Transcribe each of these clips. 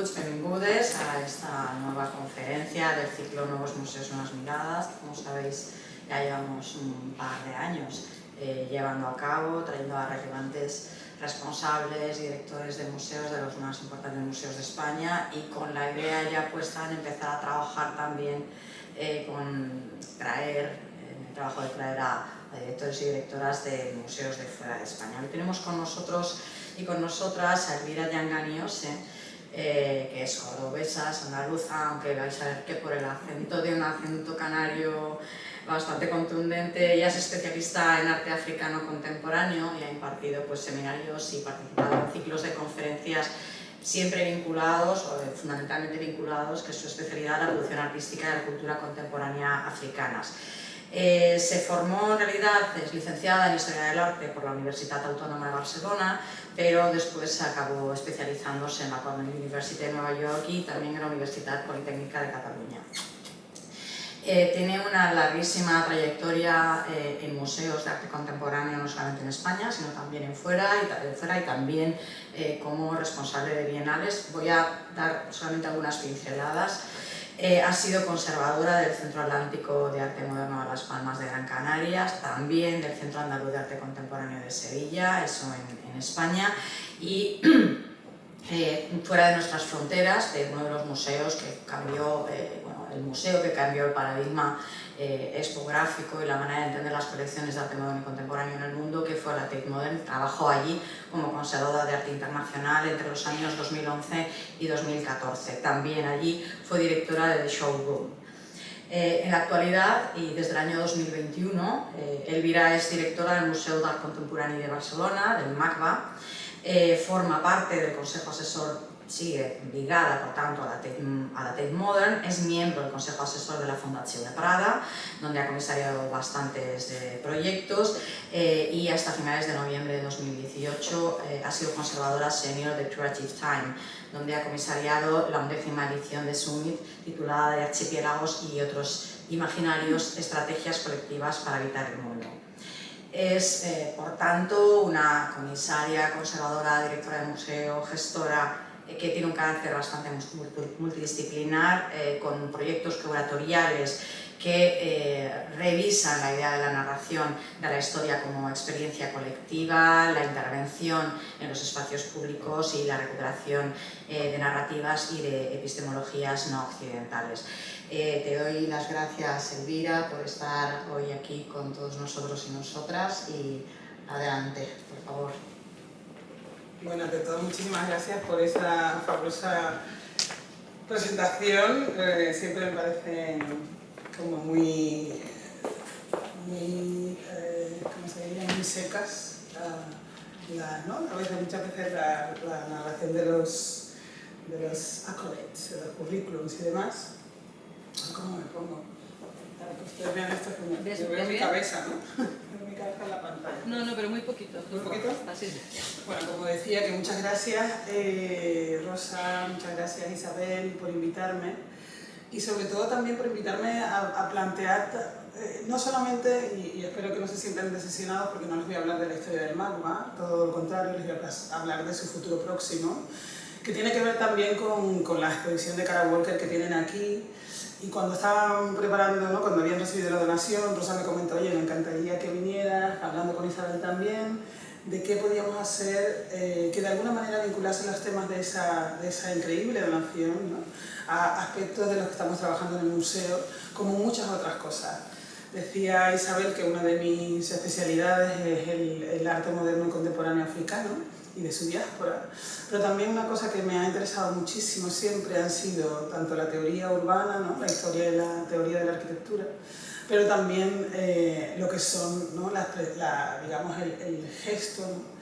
Benvinguts, benvingudes a esta nueva conferencia del ciclo Nuevos Museos, Nuevas Miradas. Como sabéis, ya llevamos un par de años llevando a cabo, trayendo a relevantes responsables y directores de museos, de los más importantes museos de España, y con la idea ya puesta en empezar a trabajar también con el trabajo de traer a directores y directoras de museos de fuera de España. Hoy tenemos con nosotros y con nosotras a Elvira Yanganiose, que es cordobesa, es andaluza, aunque vais a ver que por el acento de un acento canario bastante contundente. Ella es especialista en arte africano contemporáneo y ha impartido seminarios y participado en ciclos de conferencias siempre vinculados, o fundamentalmente vinculados, que es su especialidad, a la producción artística y la cultura contemporánea africanas. Se formó, en realidad, es licenciada en Historia del Arte por la Universitat Autónoma de Barcelona, pero después acabó especializándose en la Cornell University de Nueva York y también en la Universitat Politécnica de Cataluña. Tiene una larguísima trayectoria en museos de arte contemporáneo, no solamente en España, sino también fuera y también como responsable de bienales. Voy a dar solamente algunas pinceladas. Ha sido conservadora del Centro Atlántico de Arte Moderno de Las Palmas de Gran Canaria, también del Centro Andaluz de Arte Contemporáneo de Sevilla, eso en España, y fuera de nuestras fronteras, de uno de los museos que cambió, el museo que cambió el paradigma expográfico y la manera de entender las colecciones de arte moderno y contemporáneo en el mundo, que fue la Tate Modern. Trabajó allí como conservadora de arte internacional entre los años 2011 y 2014. También allí fue directora de The Showroom. En la actualidad, y desde el año 2021, Elvira es directora del Museu d'Art Contemporani de Barcelona, del MACBA. Forma parte del Consejo Asesor, sigue ligada por tanto a la Tate Modern, es miembro del Consejo Asesor de la Fundación de Prada, donde ha comisariado bastantes proyectos, y hasta finales de noviembre de 2018 ha sido conservadora senior de Creative Time, donde ha comisariado la 11ª edición de Summit, titulada de Archipiélagos y otros imaginarios, estrategias colectivas para habitar el mundo. Es, por tanto, una comisaria, conservadora, directora de museo, gestora, que tiene un carácter bastante multidisciplinar, con proyectos curatoriales que revisan la idea de la narración de la historia como experiencia colectiva, la intervención en los espacios públicos y la recuperación de narrativas y de epistemologías no occidentales. Te doy las gracias, Elvira, por estar hoy aquí con todos nosotros y nosotras, y adelante, por favor. Bueno, ante todo, muchísimas gracias por esa fabulosa presentación. Siempre me parece como muy ¿cómo se diría? Muy secas, ¿no? A veces, muchas veces la narración de los accolades, de los currículums y demás. ¿Cómo me pongo? Para que ustedes vean esto, que yo veo mi cabeza, ¿no? Veo mi cabeza en la pantalla. No, pero muy poquito. ¿Muy poquito? Así. Bueno, como decía, que muchas gracias, Rosa, muchas gracias, Isabel, por invitarme, y sobre todo también por invitarme a plantear, no solamente, y espero que no se sientan decepcionados porque no les voy a hablar de la historia del MACBA, todo lo contrario, les voy a hablar de su futuro próximo, que tiene que ver también con la exposición de Kara Walker que tienen aquí. Y cuando estaban preparando, ¿no? Cuando habían recibido la donación, Rosa me comentó: oye, me encantaría que vinieras, hablando con Isabel también, de qué podíamos hacer que de alguna manera vinculase los temas de esa increíble donación, ¿no? A aspectos de los que estamos trabajando en el museo, como muchas otras cosas. Decía Isabel que una de mis especialidades es el arte moderno y contemporáneo africano y de su diáspora, pero también una cosa que me ha interesado muchísimo siempre han sido tanto la teoría urbana, ¿no? La historia y la teoría de la arquitectura, pero también lo que son, ¿no? digamos, el gesto, ¿no?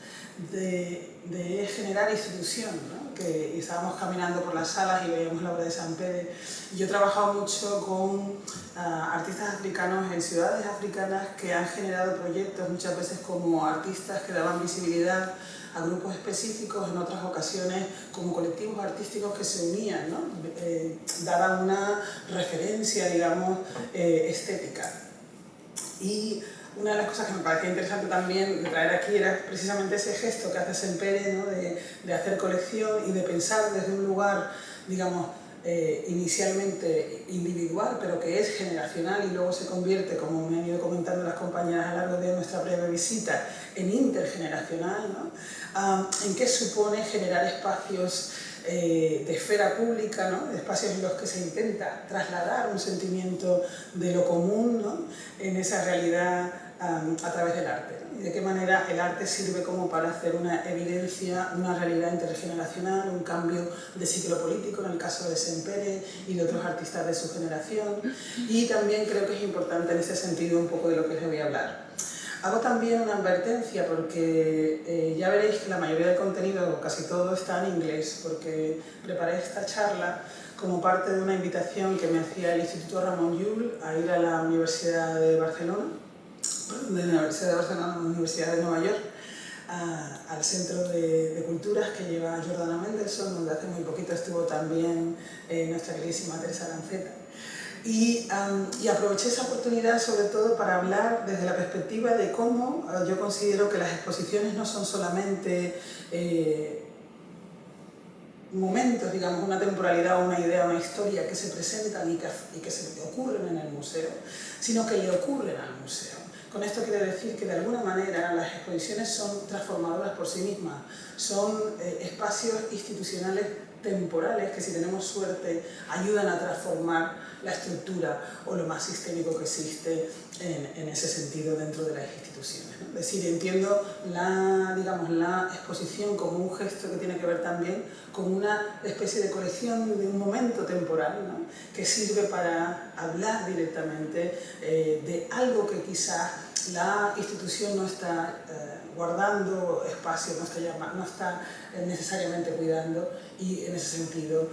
de generar institución, ¿no? Que estábamos caminando por las salas y veíamos la obra de San Pedro, y yo he trabajado mucho con artistas africanos en ciudades africanas que han generado proyectos muchas veces como artistas que daban visibilidad a grupos específicos, en otras ocasiones como colectivos artísticos que se unían, ¿no? Daban una referencia, digamos, estética. Y una de las cosas que me parecía interesante también de traer aquí era precisamente ese gesto que hace Sempere, ¿no? de hacer colección y de pensar desde un lugar, digamos, inicialmente individual, pero que es generacional y luego se convierte, como me han ido comentando las compañeras a lo largo de nuestra breve visita, en intergeneracional, ¿no? En qué supone generar espacios de esfera pública, ¿no? Espacios en los que se intenta trasladar un sentimiento de lo común, ¿no? En esa realidad a través del arte, ¿no? Y de qué manera el arte sirve como para hacer una evidencia, una realidad intergeneracional, un cambio de ciclo político en el caso de Sempere y de otros artistas de su generación, y también creo que es importante en ese sentido un poco de lo que les voy a hablar. Hago también una advertencia porque ya veréis que la mayoría del contenido, casi todo, está en inglés, porque preparé esta charla como parte de una invitación que me hacía el Instituto Ramon Llull a ir a la Universidad de Barcelona, la Universidad de Nueva York, al Centro de Culturas que lleva Jordana Mendelsohn, donde hace muy poquito estuvo también nuestra queridísima Teresa Lanceta. Y aproveché esa oportunidad sobre todo para hablar desde la perspectiva de cómo yo considero que las exposiciones no son solamente momentos, digamos, una temporalidad, una idea, una historia que se presentan y que se ocurren en el museo, sino que le ocurren al museo. Con esto quiero decir que de alguna manera las exposiciones son transformadoras por sí mismas, son espacios institucionales temporales que, si tenemos suerte, ayudan a transformar la estructura o lo más sistémico que existe en ese sentido dentro de las instituciones, ¿no? Es decir, entiendo la exposición como un gesto que tiene que ver también con una especie de colección de un momento temporal, ¿no? Que sirve para hablar directamente de algo que quizás la institución no está guardando espacio, no está necesariamente cuidando, y en ese sentido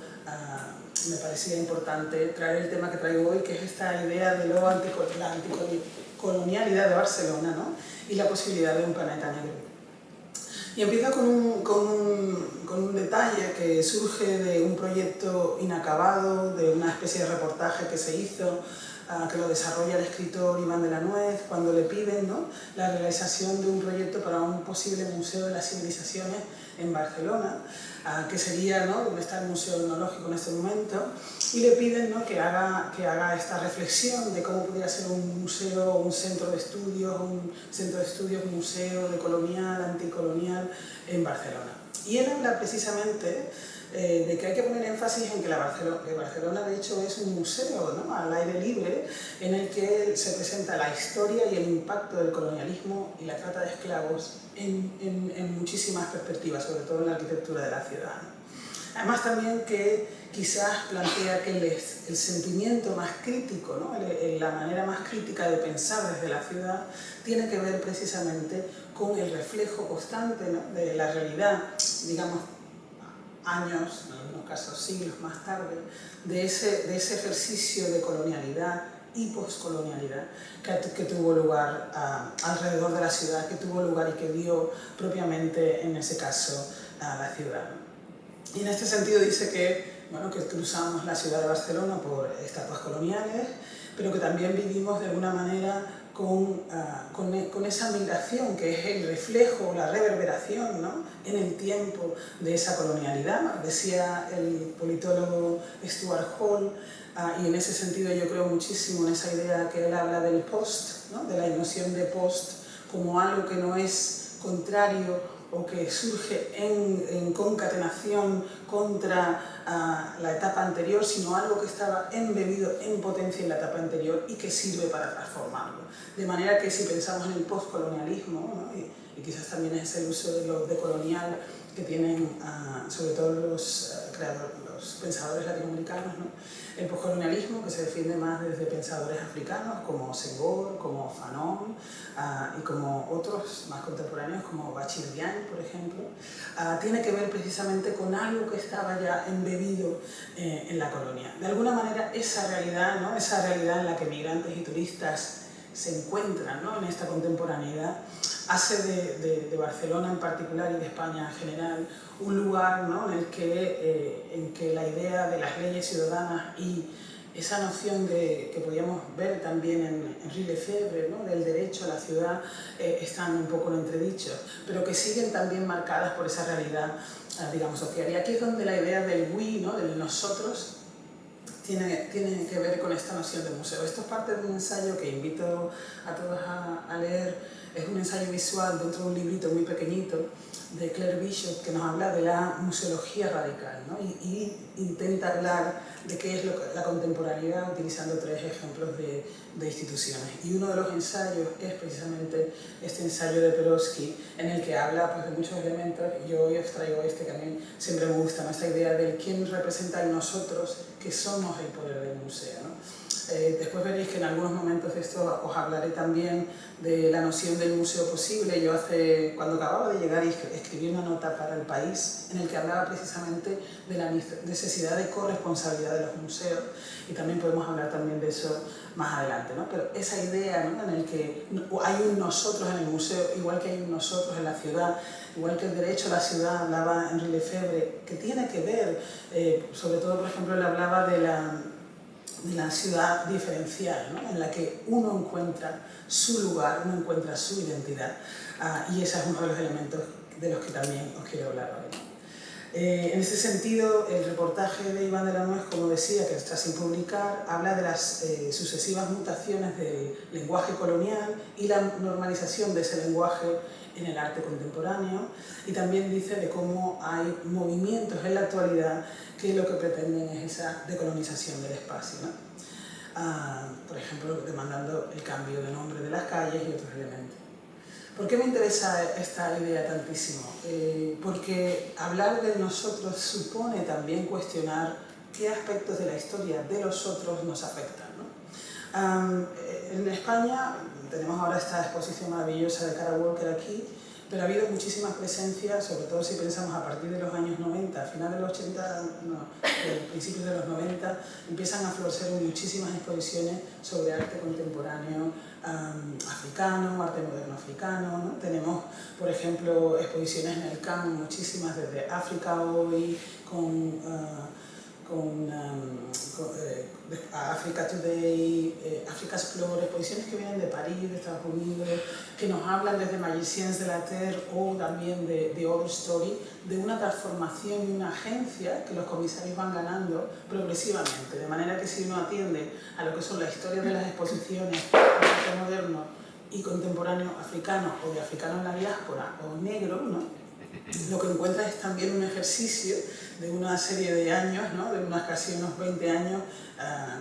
me parecía importante traer el tema que traigo hoy, que es esta idea de la anticolonialidad de Barcelona, ¿no? Y la posibilidad de un planeta negro. Y empiezo con un detalle que surge de un proyecto inacabado, de una especie de reportaje que se hizo, que lo desarrolla el escritor Iván de la Nuez, cuando le piden, ¿no?, la realización de un proyecto para un posible museo de las civilizaciones en Barcelona, que sería, ¿no?, donde está el Museo Etnológico en este momento, y le piden, ¿no?, que haga esta reflexión de cómo podría ser un museo, un centro de estudios, museo decolonial, anticolonial en Barcelona. Y él habla precisamente de que hay que poner énfasis en que Barcelona de hecho es un museo, ¿no?, al aire libre, en el que se presenta la historia y el impacto del colonialismo y la trata de esclavos en muchísimas perspectivas, sobre todo en la arquitectura de la ciudad. Además también que quizás plantea que el sentimiento más crítico, ¿no?, la manera más crítica de pensar desde la ciudad, tiene que ver precisamente con el reflejo constante, ¿no?, de la realidad, digamos, años, en algunos casos siglos más tarde, de ese ejercicio de colonialidad y poscolonialidad que tuvo lugar alrededor de la ciudad, que tuvo lugar y que dio propiamente, en ese caso, a la ciudad. Y en este sentido dice que, bueno, que cruzamos la ciudad de Barcelona por estatuas coloniales, pero que también vivimos de alguna manera con esa migración que es el reflejo, la reverberación, ¿no?, en el tiempo de esa colonialidad, decía el politólogo Stuart Hall, y en ese sentido yo creo muchísimo en esa idea que él habla del post, ¿no?, de la noción de post como algo que no es contrario o que surge en concatenación contra la etapa anterior, sino algo que estaba embebido en potencia en la etapa anterior y que sirve para transformarlo. De manera que si pensamos en el postcolonialismo, ¿no?, y quizás también es el uso de lo decolonial que tienen sobre todo los pensadores latinoamericanos, ¿no?, el postcolonialismo, que se defiende más desde pensadores africanos como Senghor, como Fanon, y como otros más contemporáneos como Bachir Diagne, por ejemplo, tiene que ver precisamente con algo que estaba ya embebido en la colonia. De alguna manera esa realidad, ¿no?, esa realidad en la que migrantes y turistas se encuentran, ¿no?, en esta contemporaneidad, hace de Barcelona en particular y de España en general un lugar, ¿no?, en el que la idea de las leyes ciudadanas y esa noción que podíamos ver también en Henri Lefebvre, ¿no? Del derecho a la ciudad, están un poco en entredicho, pero que siguen también marcadas por esa realidad, digamos, social. Y aquí es donde la idea del we, ¿no? Del nosotros, tiene que ver con esta noción de museo. Esto es parte de un ensayo que invito a todos a leer. Es un ensayo visual dentro de un librito muy pequeñito de Claire Bishop que nos habla de la museología radical, ¿no? y intenta hablar de qué es la contemporaneidad utilizando 3 ejemplos de instituciones. Y uno de los ensayos es precisamente este ensayo de Perowski, en el que habla pues, de muchos elementos. Yo hoy os traigo este que a mí siempre me gusta, ¿no? Esta idea de quién representa el nosotros, que somos el poder del museo, ¿no? Después veréis que en algunos momentos de esto os hablaré también de la noción del museo posible. Yo cuando acababa de llegar escribí una nota para El País en el que hablaba precisamente de la necesidad de corresponsabilidad de los museos, y también podemos hablar también de eso más adelante, ¿no? Pero esa idea, ¿no? En el que hay un nosotros en el museo, igual que hay un nosotros en la ciudad, igual que el derecho a la ciudad, hablaba Henri Lefebvre, que tiene que ver, sobre todo, por ejemplo, él hablaba de la ciudad diferencial, ¿no? En la que uno encuentra su lugar, uno encuentra su identidad, y ese es uno de los elementos de los que también os quiero hablar hoy. En ese sentido, el reportaje de Iván de la Nuez, como decía, que está sin publicar, habla de las sucesivas mutaciones del lenguaje colonial y la normalización de ese lenguaje en el arte contemporáneo, y también dice de cómo hay movimientos en la actualidad que lo que pretenden es esa decolonización del espacio, ¿no? Por ejemplo, demandando el cambio de nombre de las calles y otros elementos. ¿Por qué me interesa esta idea tantísimo? Porque hablar de nosotros supone también cuestionar qué aspectos de la historia de los otros nos afectan, ¿no? En España tenemos ahora esta exposición maravillosa de Kara Walker aquí, pero ha habido muchísimas presencias, sobre todo si pensamos a partir de los años 90, a final de los 80, principios de los 90, empiezan a florecer muchísimas exposiciones sobre arte contemporáneo africano, arte moderno africano, ¿no? Tenemos, por ejemplo, exposiciones en el CAM, muchísimas desde África Hoy, con Africa Today, Africa Explore, exposiciones que vienen de París, de Estados Unidos, que nos hablan desde Magiciens de la Terre o también de Other Story, de una transformación y una agencia que los comisarios van ganando progresivamente, de manera que si uno atiende a lo que son la historia de las exposiciones de arte moderno y contemporáneo africano o de africano en la diáspora o negro, ¿no? Lo que encuentra es también un ejercicio de una serie de años, ¿no? De casi unos 20 años,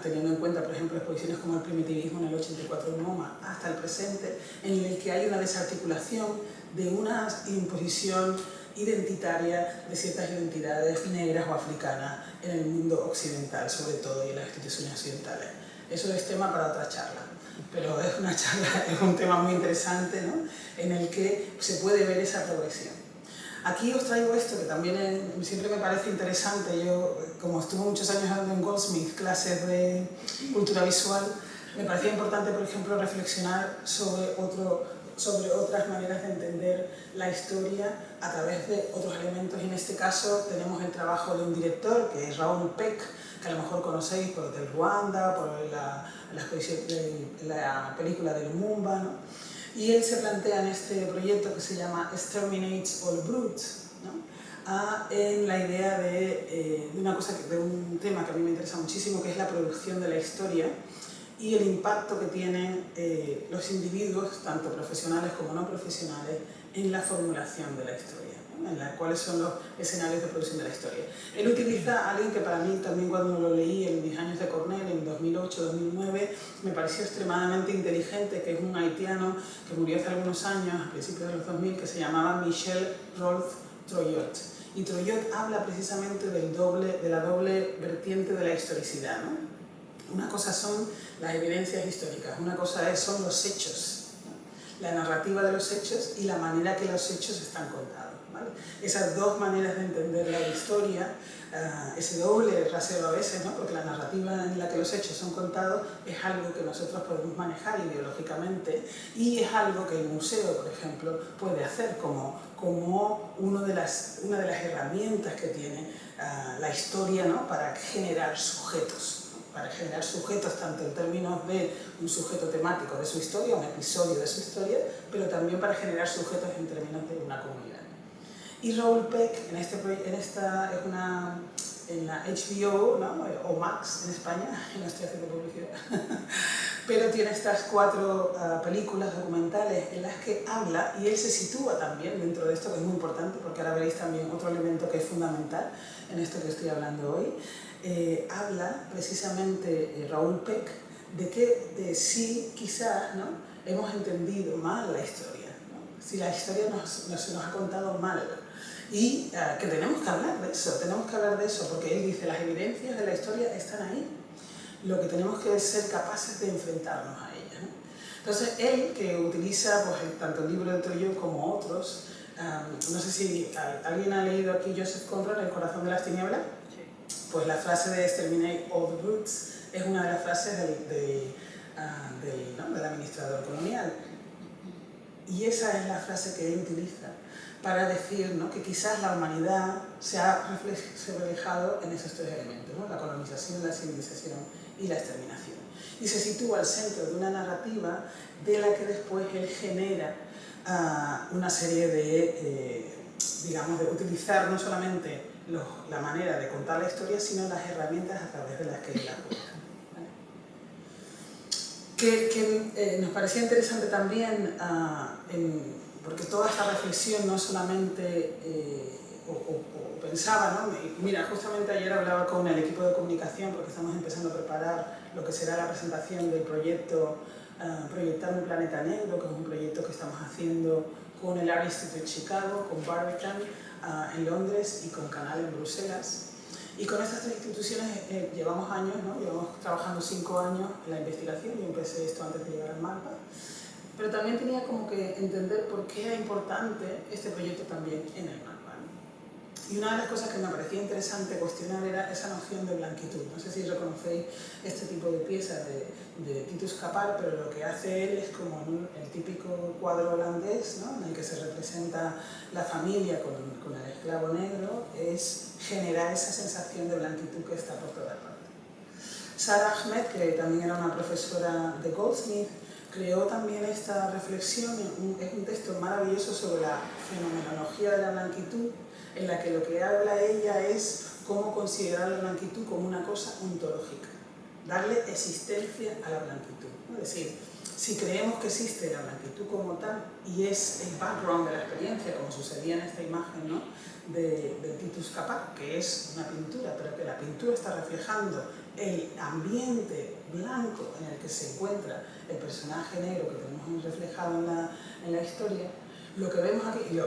teniendo en cuenta, por ejemplo, exposiciones como el primitivismo en el 84 en MoMA, hasta el presente, en el que hay una desarticulación de una imposición identitaria de ciertas identidades negras o africanas en el mundo occidental, sobre todo, y en las instituciones occidentales. Eso es tema para otra charla, pero es una charla, es un tema muy interesante, ¿no? En el que se puede ver esa progresión. Aquí os traigo esto que también siempre me parece interesante. Yo, como estuve muchos años dando en Goldsmith clases de cultura visual, me parecía importante, por ejemplo, reflexionar sobre otras maneras de entender la historia a través de otros elementos. Y en este caso tenemos el trabajo de un director, que es Raoul Peck, que a lo mejor conocéis por Hotel Ruanda, por la película de Lumumba, ¿no? Y él se plantea en este proyecto que se llama Exterminates All Brute, ¿no? En la idea de un tema que a mí me interesa muchísimo, que es la producción de la historia y el impacto que tienen los individuos, tanto profesionales como no profesionales, en la formulación de la historia, ¿no? Cuáles son los escenarios de producción de la historia. Él utiliza a alguien que para mí también, cuando lo leí en mis años de Cornell, en 2008-2009, me pareció extremadamente inteligente, que es un haitiano que murió hace algunos años, a principios de los 2000, que se llamaba Michel Rolf Troyot. Y Troyot habla precisamente de la doble vertiente de la historicidad, ¿no? Una cosa son las evidencias históricas, una cosa son los hechos, ¿no? La narrativa de los hechos y la manera que los hechos están contados, ¿vale? Esas dos maneras de entender la historia, ese doble rasero a veces, ¿no? Porque la narrativa en la que los hechos son contados es algo que nosotros podemos manejar ideológicamente, y es algo que el museo, por ejemplo, puede hacer como una de las herramientas que tiene la historia, ¿no? Para generar sujetos, ¿no? para generar sujetos tanto en términos de un sujeto temático de su historia, un episodio de su historia, pero también para generar sujetos en términos de una comunidad. Y Raoul Peck, en la HBO, ¿no? O Max en España, no estoy haciendo publicidad, pero tiene estas 4 películas documentales en las que habla, y él se sitúa también dentro de esto, que es muy importante, porque ahora veréis también otro elemento que es fundamental en esto que estoy hablando hoy. Habla precisamente Raoul Peck de que sí, quizás, ¿no? hemos entendido mal la historia, ¿no? Si la historia se nos ha contado mal, y que tenemos que hablar de eso, porque él dice, las evidencias de la historia están ahí, lo que tenemos que ser capaces de enfrentarnos a ellas, ¿no? Entonces, él, que utiliza pues, tanto el libro de Troyo como otros, no sé si alguien ha leído aquí Joseph Conrad, El corazón de las tinieblas, pues la frase de Exterminate all the brutes es una de las frases del administrador colonial. Y esa es la frase que él utiliza para decir, ¿no? que quizás la humanidad se ha reflejado en esos 3 elementos, ¿no? la colonización, la civilización y la exterminación. Y se sitúa al centro de una narrativa de la que después él genera una serie de, digamos, de utilizar no solamente la manera de contar la historia, sino las herramientas a través de las que él la cuenta. Que nos parecía interesante también, porque toda esta reflexión no solamente, o pensaba, ¿no? Mira, justamente ayer hablaba con el equipo de comunicación, porque estamos empezando a preparar lo que será la presentación del proyecto Proyectar un planeta negro, que es un proyecto que estamos haciendo con el Art Institute Chicago, con Barbican en Londres y con Canal en Bruselas. Y con estas 3 instituciones llevamos años, ¿no? Llevamos trabajando 5 años en la investigación. Yo empecé esto antes de llegar al MALPA, pero también tenía como que entender por qué era importante este proyecto también en el MALPA, ¿no? Y una de las cosas que me parecía interesante cuestionar era esa noción de blanquitud. No sé si reconocéis este tipo de piezas de Titus Capar, pero lo que hace él es como el típico cuadro holandés, ¿no? en el que se representa la familia con el esclavo negro, es generar esa sensación de blanquitud que está por todas partes. Sara Ahmed, que también era una profesora de Goldsmith, creó también esta reflexión, es un texto maravilloso sobre la fenomenología de la blanquitud, en la que lo que habla ella es cómo considerar la blanquitud como una cosa ontológica, darle existencia a la blanquitud, ¿no? Es decir, si creemos que existe la blanquitud como tal y es el background de la experiencia, como sucedía en esta imagen, ¿no? de Titus Capar, que es una pintura, pero que la pintura está reflejando el ambiente blanco en el que se encuentra el personaje negro que tenemos reflejado en la historia, lo que vemos aquí, y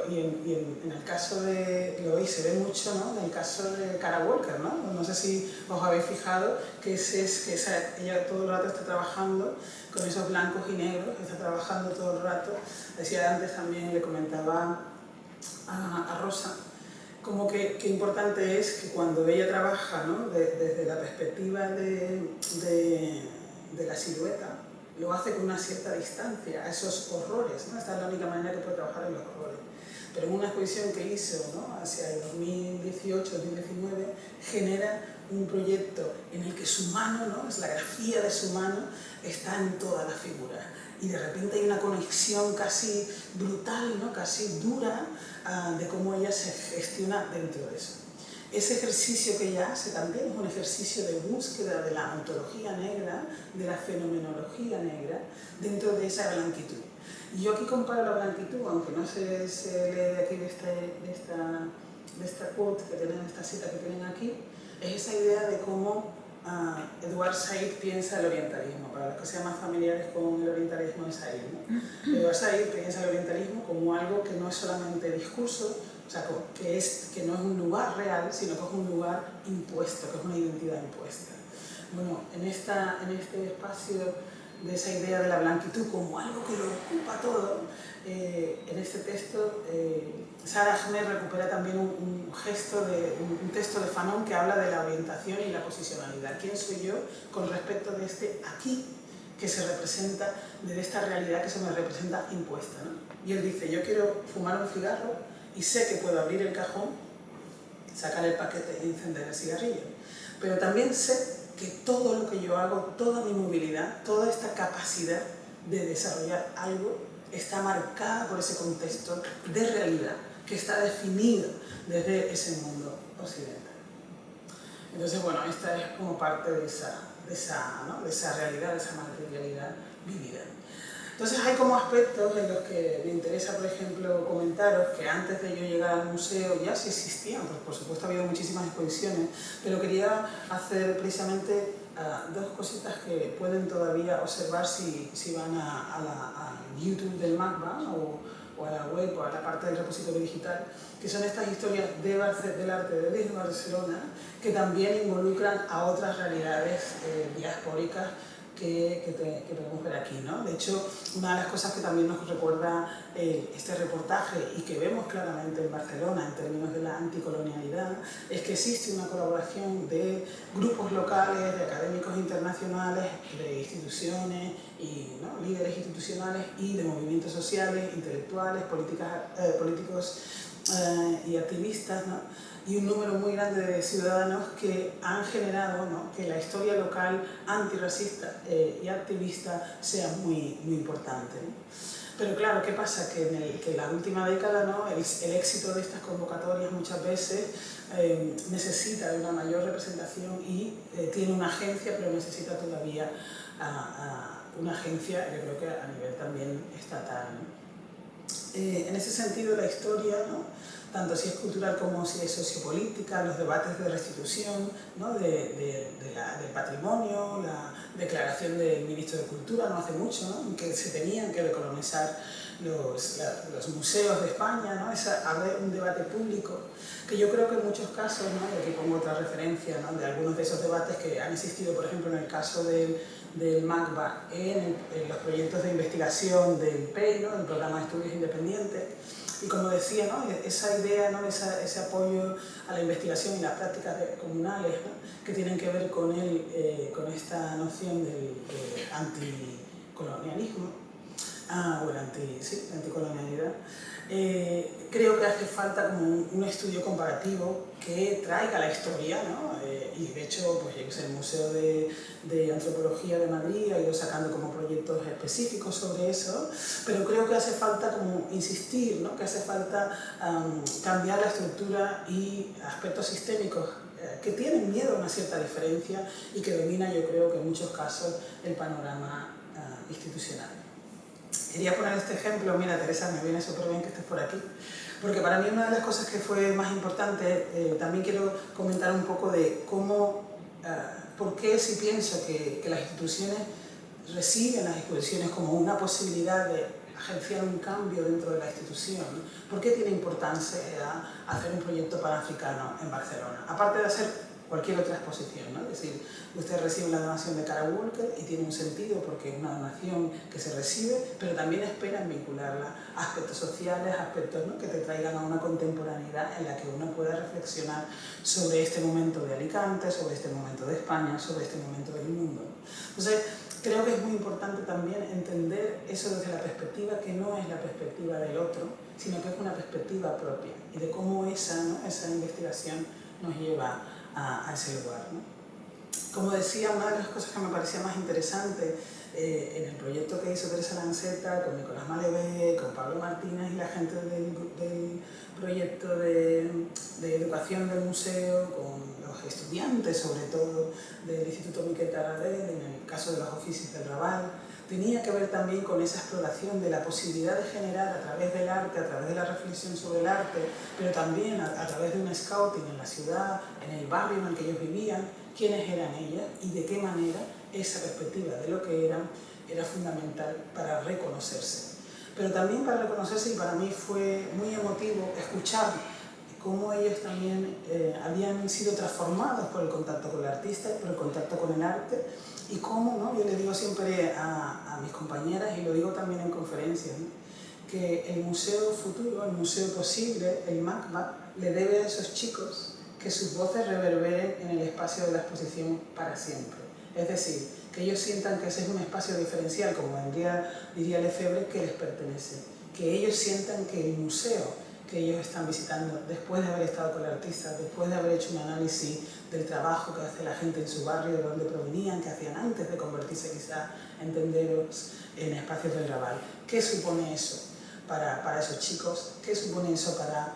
en el caso de Lois se ve mucho, ¿no? En el caso de Kara Walker, ¿no? sé si os habéis fijado que ella todo el rato está trabajando con esos blancos y negros, está trabajando todo el rato. Decía antes también, le comentaba a Rosa, como que importante es que cuando ella trabaja, ¿no? desde la perspectiva de la silueta, lo hace con una cierta distancia a esos horrores, ¿no? Esta es la única manera que puede trabajar en los horrores. Pero en una exposición que hizo, ¿no? hacia el 2018-2019, genera un proyecto en el que su mano, ¿no? es la grafía de su mano, está en toda la figura. Y de repente hay una conexión casi brutal, ¿no? casi dura, de cómo ella se gestiona dentro de eso. Ese ejercicio que ella hace también es un ejercicio de búsqueda de la ontología negra, de la fenomenología negra, dentro de esa blanquitud. Y yo aquí comparo la blanquitud, aunque no se lee aquí de esta quote que tienen, esta cita que tienen aquí, es esa idea de cómo Edward Said piensa el orientalismo. Para los que sean más familiares con el orientalismo es Said, ¿no? Edward Said piensa el orientalismo como algo que no es solamente discurso, o sea, que no es un lugar real, sino que es un lugar impuesto, que es una identidad impuesta. Bueno, en este espacio de esa idea de la blanquitud como algo que lo ocupa todo, en este texto Sara Ahmed recupera también un texto de Fanon que habla de la orientación y la posicionalidad. ¿Quién soy yo con respecto de este aquí que se representa, de esta realidad que se me representa impuesta, ¿no? Y él dice, yo quiero fumar un cigarro y sé que puedo abrir el cajón, sacar el paquete y encender el cigarrillo, pero también sé que todo lo que yo hago, toda mi movilidad, toda esta capacidad de desarrollar algo está marcada por ese contexto de realidad que está definido desde ese mundo occidental. Entonces, bueno, esta es como parte de esa realidad, de esa materialidad vivida. Entonces hay como aspectos en los que me interesa, por ejemplo, comentaros que antes de yo llegar al museo ya sí existían, pues por supuesto ha habido muchísimas exposiciones, pero quería hacer precisamente dos cositas que pueden todavía observar si van a YouTube del MACBA o a la web o a la parte del repositorio digital, que son estas historias del arte de Barcelona que también involucran a otras realidades diaspóricas que podemos ver aquí, ¿no? De hecho, una de las cosas que también nos recuerda este reportaje y que vemos claramente en Barcelona en términos de la anticolonialidad es que existe una colaboración de grupos locales, de académicos internacionales, de instituciones y líderes institucionales y de movimientos sociales, intelectuales, políticos y activistas, ¿no? Y un número muy grande de ciudadanos que han generado, ¿no?, que la historia local antirracista y activista sea muy importante, ¿no? Pero claro, ¿qué pasa? Que en la última década, ¿no?, el éxito de estas convocatorias muchas veces necesita de una mayor representación y tiene una agencia, pero necesita todavía una agencia, yo creo que a nivel también estatal, ¿no? En ese sentido, la historia, ¿no?, tanto si es cultural como si es sociopolítica, los debates de restitución, ¿no?, del patrimonio, la declaración del ministro de Cultura no hace mucho, ¿no?, en que se tenían que decolonizar los museos de España, ¿no?, haber un debate público, que yo creo que en muchos casos, ¿no?, y aquí pongo otra referencia, ¿no?, de algunos de esos debates que han existido, por ejemplo, en el caso del MACBA, en los proyectos de investigación del PEI, ¿no?, el Programa de Estudios Independientes. Y como decía, ¿no?, esa idea, ¿no?, ese apoyo a la investigación y las prácticas comunales, ¿no?, que tienen que ver con esta noción del anticolonialismo, o la anticolonialidad, creo que hace falta como un estudio comparativo que traiga la historia, ¿no? Y de hecho, pues, el Museo de Antropología de Madrid ha ido sacando como proyectos específicos sobre eso, pero creo que hace falta como insistir, ¿no?, que hace falta cambiar la estructura y aspectos sistémicos que tienen miedo a una cierta diferencia y que domina, yo creo que en muchos casos, el panorama institucional. Quería poner este ejemplo, mira Teresa, me viene súper bien que estés por aquí, porque para mí una de las cosas que fue más importante, también quiero comentar un poco de cómo, por qué si pienso que las instituciones reciben las exposiciones como una posibilidad de agenciar un cambio dentro de la institución, ¿por qué tiene importancia hacer un proyecto panafricano en Barcelona? Aparte de hacer cualquier otra exposición, ¿no? Es decir, usted recibe una donación de Cara Walker y tiene un sentido porque es una donación que se recibe, pero también esperan vincularla a aspectos sociales, aspectos, ¿no?, que te traigan a una contemporaneidad en la que uno pueda reflexionar sobre este momento de Alicante, sobre este momento de España, sobre este momento del mundo. Entonces, creo que es muy importante también entender eso desde la perspectiva que no es la perspectiva del otro, sino que es una perspectiva propia y de cómo esa investigación nos lleva a ese lugar, ¿no? Como decía, una de las cosas que me parecía más interesante en el proyecto que hizo Teresa Lanceta, con Nicolás Malevé, con Pablo Martínez y la gente del proyecto de educación del museo, con los estudiantes, sobre todo, del Instituto Miquel Tarradell, en el caso de los oficios del Raval, tenía que ver también con esa exploración de la posibilidad de generar a través del arte, a través de la reflexión sobre el arte, pero también a través de un scouting en la ciudad, en el barrio en el que ellos vivían, quiénes eran ellas y de qué manera esa perspectiva de lo que eran era fundamental para reconocerse. Pero también para reconocerse, y para mí fue muy emotivo escuchar cómo ellos también habían sido transformados por el contacto con el artista, por el contacto con el arte, y cómo, ¿no?, yo le digo siempre a mis compañeras, y lo digo también en conferencias, ¿no?, que el museo futuro, el museo posible, el MACBA, le debe a esos chicos que sus voces reverberen en el espacio de la exposición para siempre. Es decir, que ellos sientan que ese es un espacio diferencial, como diría Lefebvre, que les pertenece. Que ellos sientan que el museo que ellos están visitando, después de haber estado con el artista, después de haber hecho un análisis del trabajo que hace la gente en su barrio, de dónde provenían, que hacían antes de convertirse quizá en tenderos en espacios del Raval. ¿Qué supone eso para esos chicos? ¿Qué supone eso para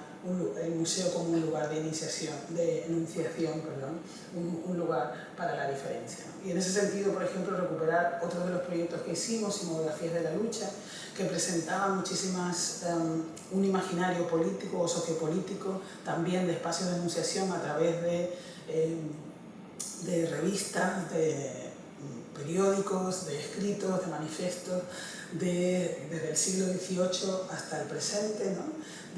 el museo como un lugar de iniciación, de enunciación, perdón, un lugar para la diferencia, ¿no? Y en ese sentido, por ejemplo, recuperar otro de los proyectos que hicimos, Simografías de la Lucha, que presentaban un imaginario político o sociopolítico, también de espacios de enunciación a través de revistas, de periódicos, de escritos, de manifiestos, desde el siglo XVIII hasta el presente, ¿no?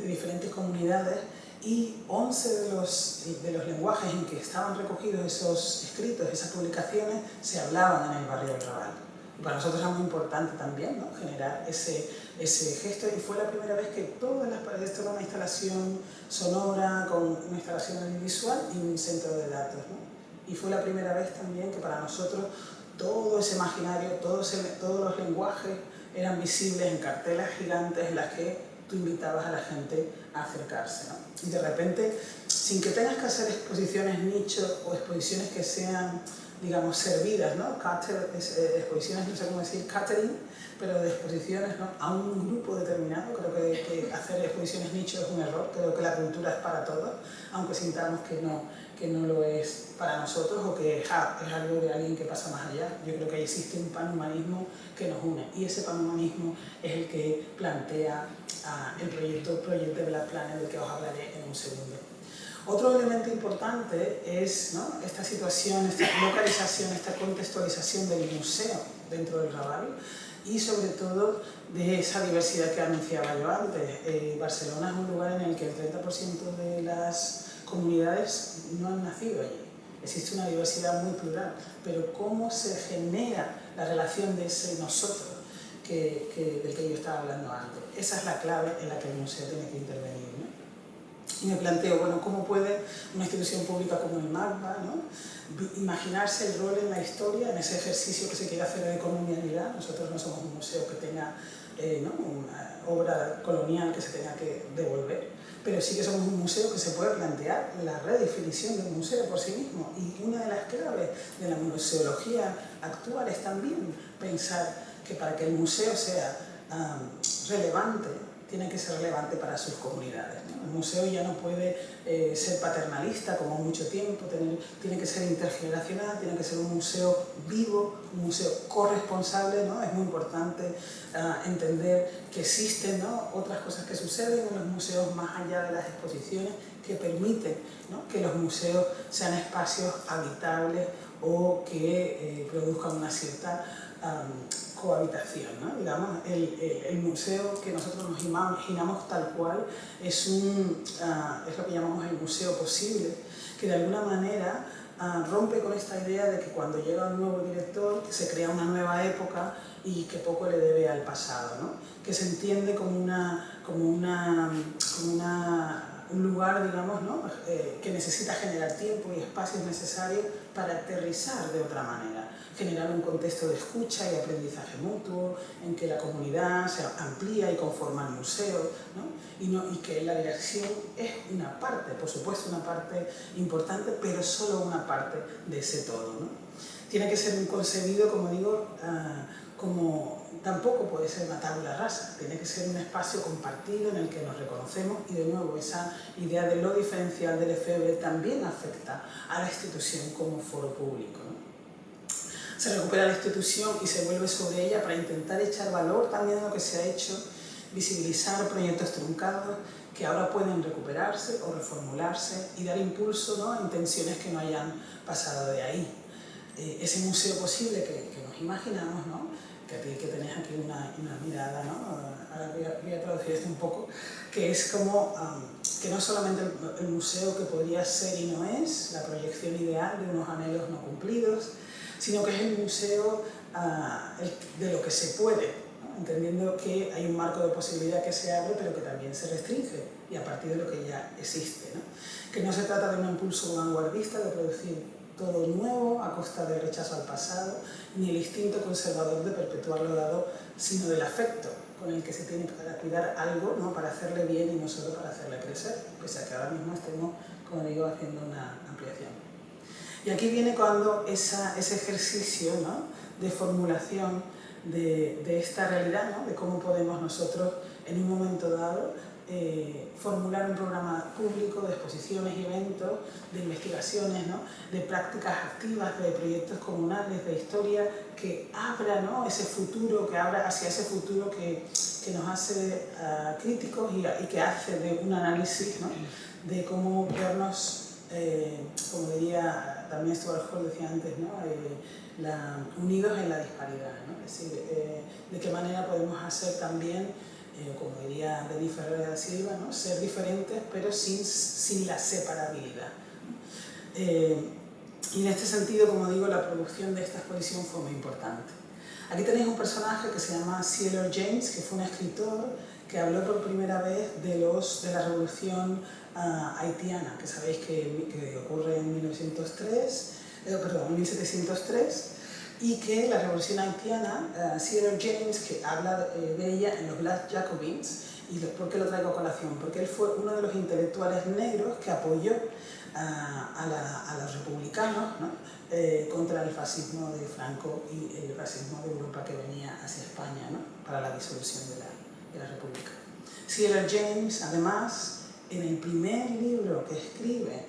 De diferentes comunidades, y 11 de los lenguajes en que estaban recogidos esos escritos, esas publicaciones, se hablaban en el barrio del Raval. Y para nosotros era muy importante también, ¿no? Generar ese gesto, y fue la primera vez que todas las paredes, toda una instalación sonora, con una instalación audiovisual y un centro de datos, ¿no? Y fue la primera vez también que para nosotros todo ese imaginario, todos los lenguajes eran visibles en cartelas gigantes en las que tú invitabas a la gente a acercarse, ¿no? Y de repente, sin que tengas que hacer exposiciones nicho o exposiciones que sean, digamos, servidas, ¿no? Exposiciones, no sé cómo decir, catering, pero de exposiciones, ¿no? A un grupo determinado. Creo que hacer exposiciones nicho es un error. Creo que la cultura es para todos, aunque sintamos que no lo es para nosotros, o que es algo de alguien que pasa más allá. Yo creo que existe un panhumanismo que nos une, y ese panhumanismo es el que plantea el proyecto Project Black Planet, del que os hablaré en un segundo. Otro elemento importante es, ¿no? Esta situación, esta localización, esta contextualización del museo dentro del Raval, y sobre todo de esa diversidad que anunciaba yo antes. Barcelona es un lugar en el que el 30% de las comunidades no han nacido allí. Existe una diversidad muy plural, pero cómo se genera la relación de ese nosotros del que yo estaba hablando antes. Esa es la clave en la que el museo tiene que intervenir, ¿no? Y me planteo, bueno, ¿cómo puede una institución pública como el MACBA, ¿no? imaginarse el rol en la historia, en ese ejercicio que se quiere hacer de colonialidad? Nosotros no somos un museo que tenga ¿no? una obra colonial que se tenga que devolver, pero sí que somos un museo que se puede plantear la redefinición del museo por sí mismo. Y una de las claves de la museología actual es también pensar que para que el museo sea relevante, tiene que ser relevante para sus comunidades, ¿no? El museo ya no puede ser paternalista como mucho tiempo, tiene que ser intergeneracional, tiene que ser un museo vivo, un museo corresponsable, ¿no? Es muy importante entender que existen, ¿no? otras cosas que suceden en los museos más allá de las exposiciones, que permiten, ¿no? que los museos sean espacios habitables o que produzcan una cierta cohabitación, ¿no? Digamos, el museo que nosotros nos imaginamos tal cual es lo que llamamos el museo posible, que de alguna manera rompe con esta idea de que cuando llega un nuevo director se crea una nueva época y que poco le debe al pasado, ¿no? Que se entiende como un lugar, digamos, ¿no? Que necesita generar tiempo y espacios necesarios para aterrizar de otra manera, generar un contexto de escucha y aprendizaje mutuo, en que la comunidad se amplía y conforma el museo, ¿no? Y que la dirección es una parte, por supuesto una parte importante, pero solo una parte de ese todo, ¿no? Tiene que ser concebido, como digo, tampoco puede ser una tabla rasa, tiene que ser un espacio compartido en el que nos reconocemos, y de nuevo esa idea de lo diferencial del Lefebvre también afecta a la institución como foro público, ¿no? Se recupera la institución y se vuelve sobre ella para intentar echar valor también a lo que se ha hecho, visibilizar proyectos truncados que ahora pueden recuperarse o reformularse y dar impulso, ¿no? a intenciones que no hayan pasado de ahí. Ese museo posible que nos imaginamos, ¿no? que tenéis aquí una mirada, ¿no? Ahora voy a traducir esto un poco, que es como que no solamente el museo que podría ser y no es, la proyección ideal de unos anhelos no cumplidos, sino que es el museo de lo que se puede, ¿no? Entendiendo que hay un marco de posibilidad que se abre, pero que también se restringe, y a partir de lo que ya existe, ¿no? Que no se trata de un impulso vanguardista de producir todo nuevo a costa del rechazo al pasado, ni el instinto conservador de perpetuar lo dado, sino del afecto con el que se tiene que cuidar algo, ¿no? Para hacerle bien y no solo para hacerle crecer, pese a que ahora mismo estemos, como digo, haciendo una ampliación. Y aquí viene cuando ese ejercicio, ¿no? De formulación de esta realidad, ¿no? De cómo podemos nosotros en un momento dado formular un programa público de exposiciones y eventos, de investigaciones, ¿no? De prácticas activas, de proyectos comunales, de historia que abra, ¿no? Ese futuro, que abra hacia ese futuro que nos hace críticos y que hace de un análisis, ¿no? De cómo vernos, como diría también Stuart Hall decía antes, ¿no? Unidos en la disparidad, ¿no? Es decir, de qué manera podemos hacer también, como diría Denis Ferrer da Silva, ¿no? Ser diferentes pero sin la separabilidad, ¿no? Y en este sentido, como digo, la producción de esta exposición fue muy importante. Aquí tenéis un personaje que se llama C.L.R. James, que fue un escritor que habló por primera vez de la revolución haitiana, que sabéis que ocurre en 1703, y que la revolución haitiana, C.L.R. James, que habla de ella en los Black Jacobins. ¿Y por qué lo traigo a colación? Porque él fue uno de los intelectuales negros que apoyó a los republicanos, ¿no? Contra el fascismo de Franco y el racismo de Europa que venía hacia España, ¿no? Para la disolución de la República. C.L.R. James, además, en el primer libro que escribe,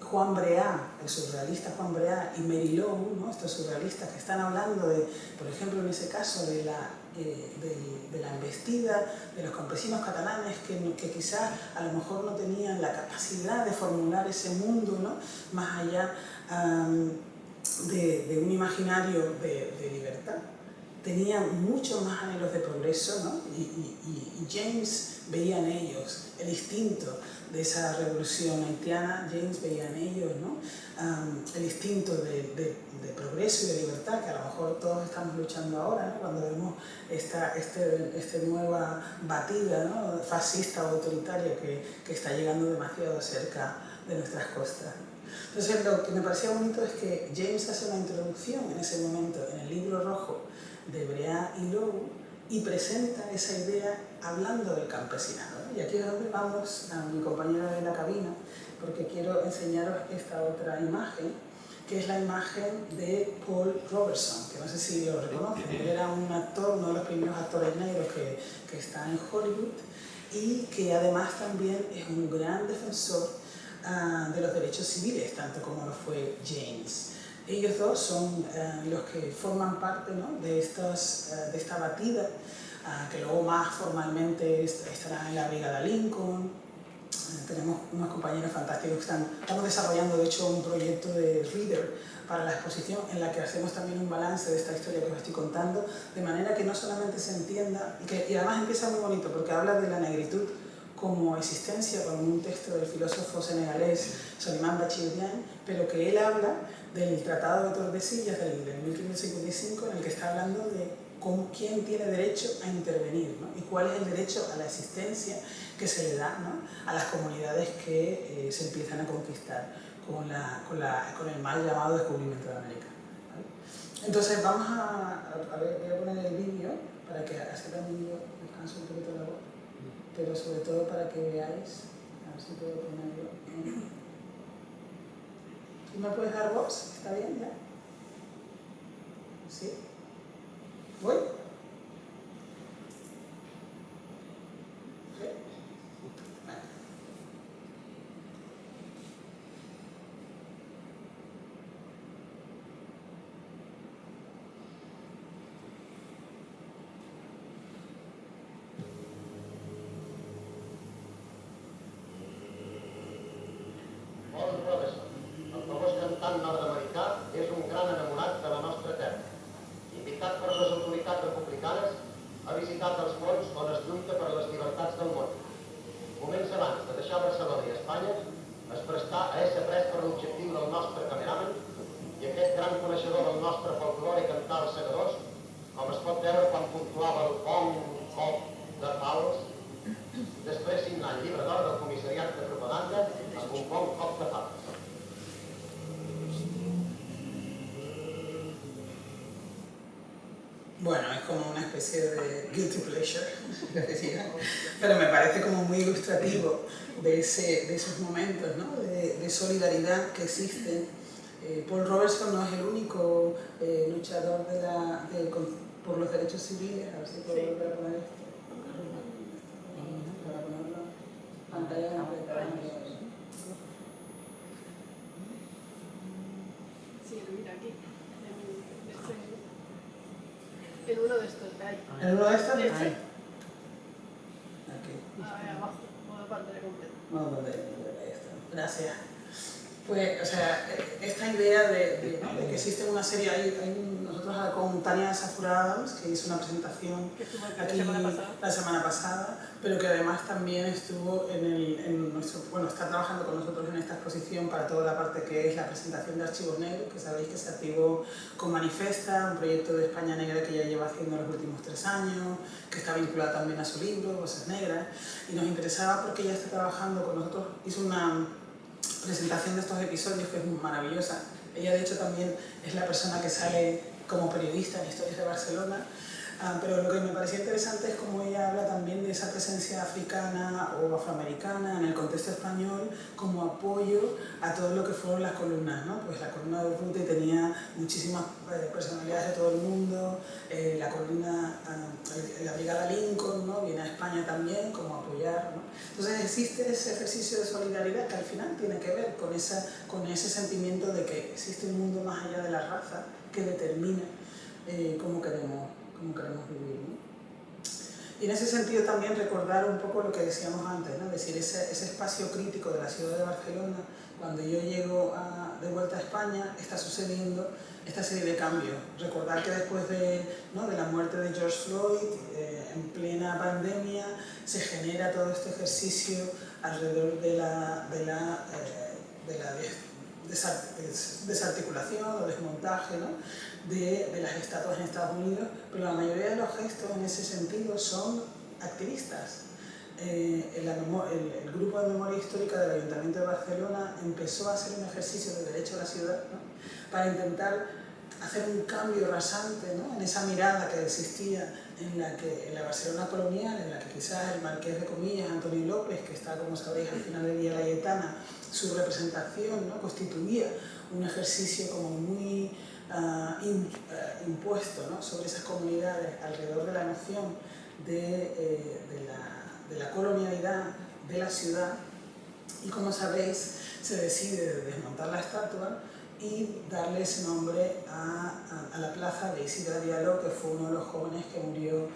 Juan Breá, el surrealista Juan Breá, y Mary Lowe, ¿no? Estos surrealistas que están hablando de, por ejemplo, en ese caso, de la embestida de los campesinos catalanes que quizás a lo mejor no tenían la capacidad de formular ese mundo, ¿no? Más allá de un imaginario de libertad. Tenían mucho más anhelos de progreso, ¿no? Y James veía en ellos el instinto de esa revolución haitiana. James veía en ellos, ¿no? El instinto de progreso y de libertad que a lo mejor todos estamos luchando ahora, ¿no? Cuando vemos esta nueva batida, ¿no? Fascista o autoritaria que está llegando demasiado cerca de nuestras costas. Entonces, lo que me parecía bonito es que James hace una introducción en ese momento en el libro rojo de Breá y Lowe y presenta esa idea hablando del campesinado, ¿no? Y aquí es donde vamos a mi compañera de la cabina, porque quiero enseñaros esta otra imagen, que es la imagen de Paul Robertson, que no sé si lo reconocen. Él era un actor, uno de los primeros actores negros que está en Hollywood y que además también es un gran defensor de los derechos civiles, tanto como lo fue James. Ellos dos son los que forman parte, ¿no? de esta batida, que luego más formalmente estará en la Brigada Lincoln. Tenemos unos compañeros fantásticos que estamos desarrollando, de hecho, un proyecto de Reader para la exposición en la que hacemos también un balance de esta historia que os estoy contando, de manera que no solamente se entienda, y además empieza muy bonito porque habla de la negritud como existencia, con un texto del filósofo senegalés Soliman Bachir-Diagne, pero que él habla del Tratado de Tordesillas del 1555, en el que está hablando de quién tiene derecho a intervenir, ¿no? Y cuál es el derecho a la existencia que se le da, ¿no? A las comunidades que se empiezan a conquistar con el mal llamado descubrimiento de América, ¿vale? Entonces vamos a ver, voy a poner el vídeo para que así también yo descanso un poquito la voz, pero sobre todo para que veáis, a ver si puedo ponerlo. ¿Tú me puedes dar voz? ¿Está bien ya? ¿Sí? ¿Voy? ¿Sí? Vale. Paul Robeson, el famós cantant nord-americà, és un gran enamorat de la nostra terra. Invitat per les autoritats republicanes, ha visitat els fronts on es lluita per les llibertats del món. Moments abans de deixar Barcelona i Espanya, es prestà a ésser pres per l'objectiu del nostre cameraman i aquest gran coneixedor del nostre folclore i cantar els segadors, com es pot veure quan puntuava el bon cop de pals, després signà el llibre d'or del comissariat de propaganda amb un bon cop de pals. Bueno, es como una especie de guilty pleasure, pero me parece como muy ilustrativo de esos momentos, ¿no? de solidaridad que existen. Paul Robeson no es el único luchador por los derechos civiles. A ver si puedo volver a poner esto. Para ponerlo en pantalla. Sí, mira aquí. En uno de estos de ahí. ¿En uno de estos? Aquí. Aquí. Abajo, modo pantalla completa. Modo pantalla completa, ahí está. Gracias. Pues, o sea, esta idea de que existe una serie, nosotros con Tania Safura Adams, que hizo una presentación aquí la semana pasada, pero que además también estuvo está trabajando con nosotros en esta exposición para toda la parte que es la presentación de Archivos Negros, que sabéis que se activó con Manifesta, un proyecto de España Negra que ya lleva haciendo los últimos 3 años, que está vinculado también a su libro, Voces Negras, y nos interesaba porque ella está trabajando con nosotros, hizo una presentación de estos episodios que es maravillosa. Ella de hecho también es la persona que sale como periodista en Historias de Barcelona, pero lo que me parecía interesante es cómo ella habla también de esa presencia africana o afroamericana en el contexto español como apoyo a todo lo que fueron las columnas, ¿no? Pues la columna de Urrutia tenía muchísimas personalidades de todo el mundo, la columna, la Brigada Lincoln, ¿no? Viene a España también como a apoyar, ¿no? Entonces existe ese ejercicio de solidaridad que al final tiene que ver con ese sentimiento de que existe un mundo más allá de la raza que determina cómo queremos vivir, ¿no? Y en ese sentido también recordar un poco lo que decíamos antes, ¿no? Es decir, ese espacio crítico de la ciudad de Barcelona, cuando yo llego de vuelta a España, está sucediendo esta serie de cambios. Recordar que después de la muerte de George Floyd, en plena pandemia, se genera todo este ejercicio alrededor de la desarticulación o desmontaje, ¿no? de las estatuas en Estados Unidos, pero la mayoría de los gestos en ese sentido son activistas. El grupo de memoria histórica del Ayuntamiento de Barcelona empezó a hacer un ejercicio de derecho a la ciudad, ¿no? Para intentar hacer un cambio rasante, ¿no? En esa mirada que existía en la Barcelona colonial, en la que quizás el marqués de Comillas, Antonio López, que está, como sabéis, al final de Vía Laietana, su representación, ¿no? Constituía un ejercicio como muy impuesto, ¿no? Sobre esas comunidades alrededor de la noción de la colonialidad de la ciudad, y como sabéis se decide desmontar la estatua y darle ese nombre a la plaza de Isidre Diallo, que fue uno de los jóvenes que murió,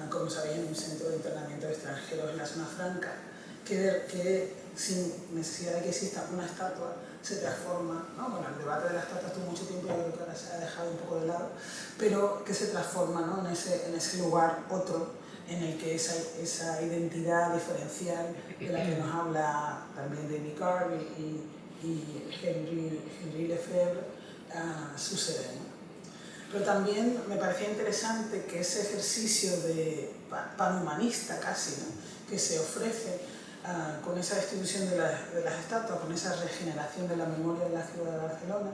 como sabéis, en un centro de internamiento de extranjeros en la zona franca, que sin necesidad de que exista una estatua se transforma, ¿no? Bueno, el debate de la estatua estuvo mucho tiempo y yo creo que ahora se ha dejado un poco de lado, pero que se transforma, ¿no? en ese lugar otro en el que esa identidad diferencial de la que nos habla también David Garvey y Henri Lefebvre sucede, ¿no? Pero también me parecía interesante que ese ejercicio de panhumanista casi, ¿no? Que se ofrece con esa distribución de las estatuas, con esa regeneración de la memoria de la ciudad de Barcelona,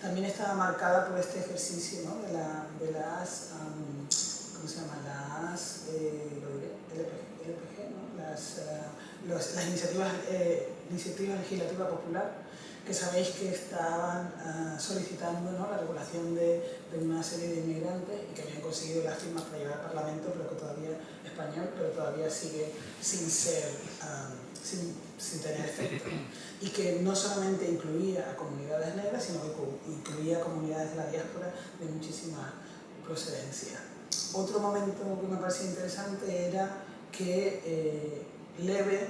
también estaba marcada por este ejercicio, ¿no? de las ¿cómo se llama? Las LPG, ¿no? Las iniciativas legislativas populares, que sabéis que estaban solicitando, ¿no? La regulación de una serie de inmigrantes y que habían conseguido las firmas para llevar al Parlamento, pero que todavía español, pero todavía sigue sin tener efecto, ¿no? Y que no solamente incluía a comunidades negras, sino que incluía a comunidades de la diáspora de muchísimas procedencias. Otro momento que me parecía interesante era que Leve,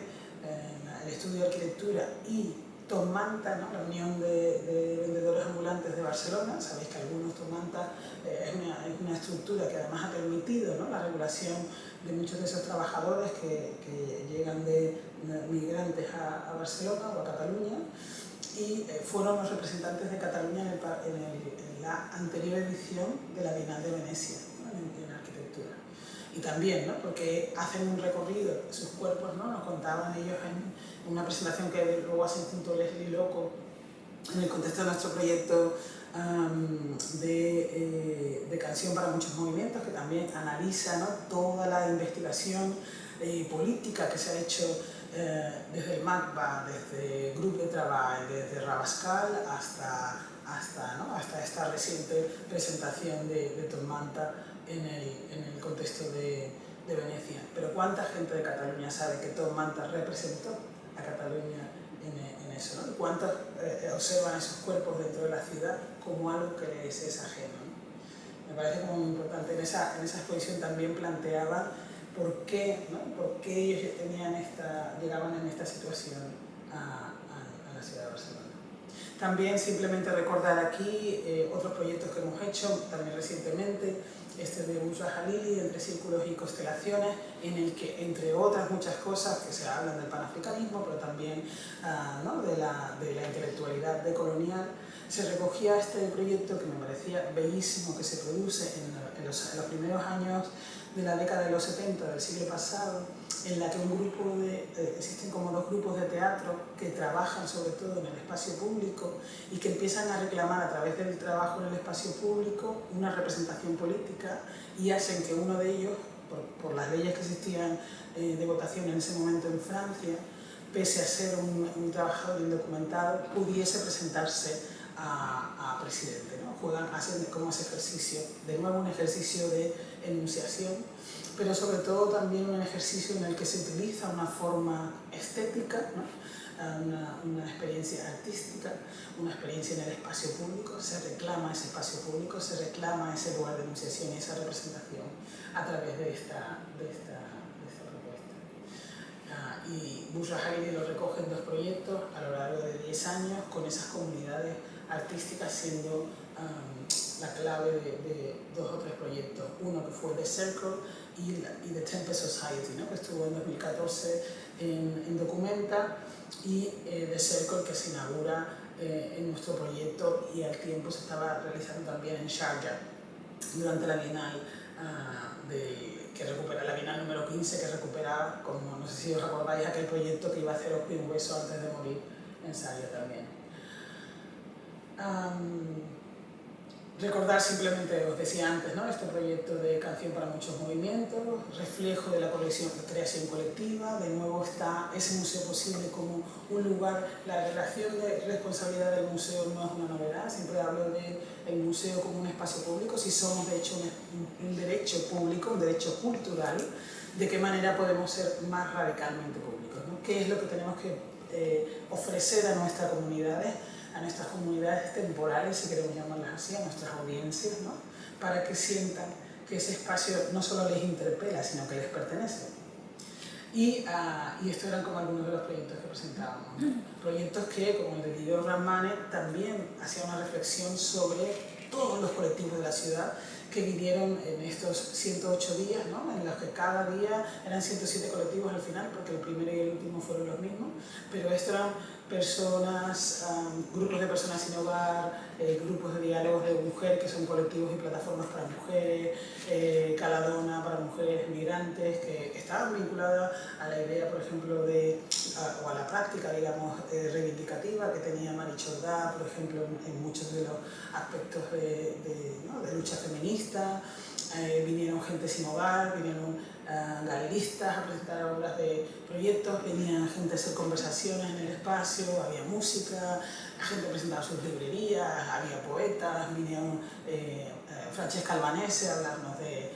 el estudio de arquitectura, y Tom Manta, ¿no? La Unión de Vendedores Ambulantes de Barcelona, sabéis que algunos Tom Manta es una estructura que además ha permitido, ¿no? La regulación de muchos de esos trabajadores que llegan de migrantes a Barcelona o a Cataluña, y fueron los representantes de Cataluña en la anterior edición de la Bienal de Venecia, ¿no? en arquitectura. Y también, ¿no? Porque hacen un recorrido, sus cuerpos, ¿no? Nos contaban ellos en una presentación que luego hacen junto a Leslie Loco en el contexto de nuestro proyecto de Canción para Muchos Movimientos, que también analiza, ¿no?, toda la investigación política que se ha hecho desde el MACBA, desde Grup de Treball, desde Rabascal hasta esta reciente presentación de Top Manta en el contexto de Venecia. Pero ¿cuánta gente de Cataluña sabe que Top Manta representó a Cataluña en eso, ¿no? ¿Cuántos observan esos cuerpos dentro de la ciudad como algo que les es ajeno, ¿no? Me parece como muy importante. En esa exposición también planteaba por qué, ¿no?, por qué ellos llegaban en esta situación a la ciudad de Barcelona. También simplemente recordar aquí otros proyectos que hemos hecho también recientemente, este de Bushra Jalili, Entre Círculos y Constelaciones, en el que, entre otras muchas cosas que se hablan del panafricanismo, pero también ¿no?, de la intelectualidad decolonial, se recogía este proyecto que me parecía bellísimo, que se produce en los primeros años de la década de los 70 del siglo pasado, en la que existen como dos grupos de teatro que trabajan sobre todo en el espacio público y que empiezan a reclamar a través del trabajo en el espacio público una representación política, y hacen que uno de ellos, por las leyes que existían de votación en ese momento en Francia, pese a ser un trabajador indocumentado, pudiese presentarse a presidente, ¿no? Hacen como ese ejercicio, de nuevo un ejercicio de enunciación, pero sobre todo también un ejercicio en el que se utiliza una forma estética, ¿no?, una experiencia artística, una experiencia en el espacio público. Se reclama ese espacio público, se reclama ese lugar de enunciación y esa representación a través de esta propuesta. Y Bushra Jalili lo recoge en dos proyectos a lo largo de 10 años, con esas comunidades artísticas siendo la clave de dos o tres proyectos. Uno que fue The Circle y The Tempest Society, ¿no?, que estuvo en 2014 en Documenta, y The Circle, que se inaugura en nuestro proyecto y al tiempo se estaba realizando también en Sharjah durante la Bienal que recupera la Bienal número 15, que recupera, como no sé si os acordáis, aquel proyecto que iba a hacer Ospi un beso antes de morir en Sharjah también. Recordar simplemente, os decía antes, ¿no?, este proyecto de Canción para Muchos Movimientos, reflejo de la creación colectiva. De nuevo está ese museo posible como un lugar. La relación de responsabilidad del museo no es una novedad, siempre hablo del museo como un espacio público. Si somos de hecho un derecho público, un derecho cultural, ¿de qué manera podemos ser más radicalmente públicos, ¿no? ¿Qué es lo que tenemos que ofrecer a nuestras comunidades temporales, si queremos llamarlas así, a nuestras audiencias, ¿no?, para que sientan que ese espacio no solo les interpela, sino que les pertenece? Y estos eran como algunos de los proyectos que presentábamos, ¿no? Proyectos que, como el de Guido Ramane, también hacía una reflexión sobre todos los colectivos de la ciudad que vivieron en estos 108 días, ¿no?, en los que cada día eran 107 colectivos al final, porque el primero y el último fueron los mismos, pero estos eran personas, grupos de personas sin hogar, grupos de diálogos de mujer, que son colectivos y plataformas para mujeres, Caladona para mujeres migrantes, que estaban vinculadas a la idea, por ejemplo, o a la práctica, digamos, reivindicativa que tenía Mari Chordá, por ejemplo, en muchos de los aspectos de lucha feminista. Vinieron gente sin hogar, vinieron galeristas a presentar obras de proyectos, venían gente a hacer conversaciones en el espacio, había música, la gente presentaba sus librerías, había poetas, vinieron Francesca Albanese a hablarnos de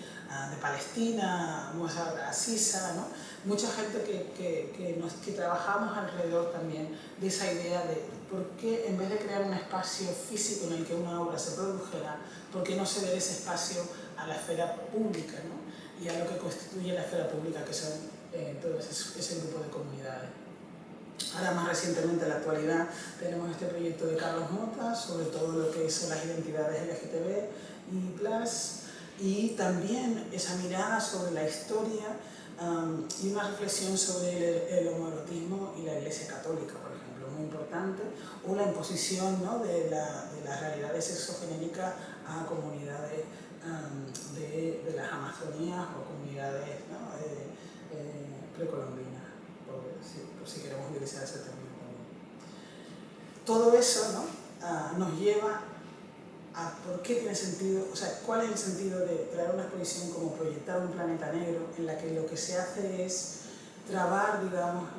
Palestina, Mozart Asisa, ¿no? Mucha gente que trabajamos alrededor también de esa idea de por qué, en vez de crear un espacio físico en el que una obra se produjera, por qué no ceder ese espacio a la esfera pública, ¿no?, y a lo que constituye la esfera pública, que son todo ese grupo de comunidades. Ahora, más recientemente, en la actualidad, tenemos este proyecto de Carlos Mota sobre todo lo que son las identidades LGTB y también esa mirada sobre la historia y una reflexión sobre el homoerotismo y la Iglesia Católica, por ejemplo, muy importante, o la imposición, ¿no?, de las realidades sexogenéricas a comunidades de las Amazonías o comunidades, ¿no?, precolombinas, por si queremos utilizar ese término también. Todo eso, ¿no?, nos lleva a por qué tiene sentido, o sea, cuál es el sentido de crear una exposición como Proyectar un planeta negro, en la que lo que se hace es trabar, digamos,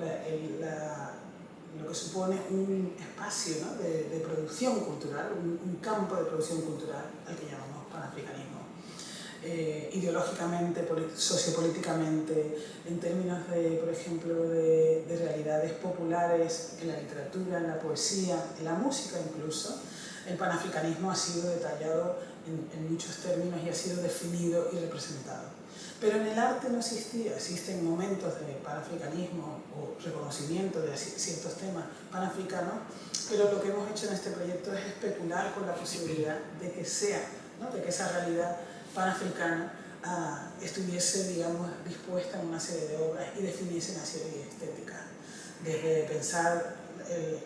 lo que supone un espacio, ¿no?, de producción cultural, un campo de producción cultural al que llamamos panafricanismo. Ideológicamente, sociopolíticamente, en términos de, por ejemplo, de realidades populares en la literatura, en la poesía, en la música incluso, el panafricanismo ha sido detallado en muchos términos y ha sido definido y representado. Pero en el arte no existía, existen momentos de panafricanismo o reconocimiento de ciertos temas panafricanos, pero lo que hemos hecho en este proyecto es especular con la posibilidad de que sea, ¿no?, de que esa realidad panafricana estuviese, digamos, dispuesta en una serie de obras y definiese una serie de estéticas. Desde pensar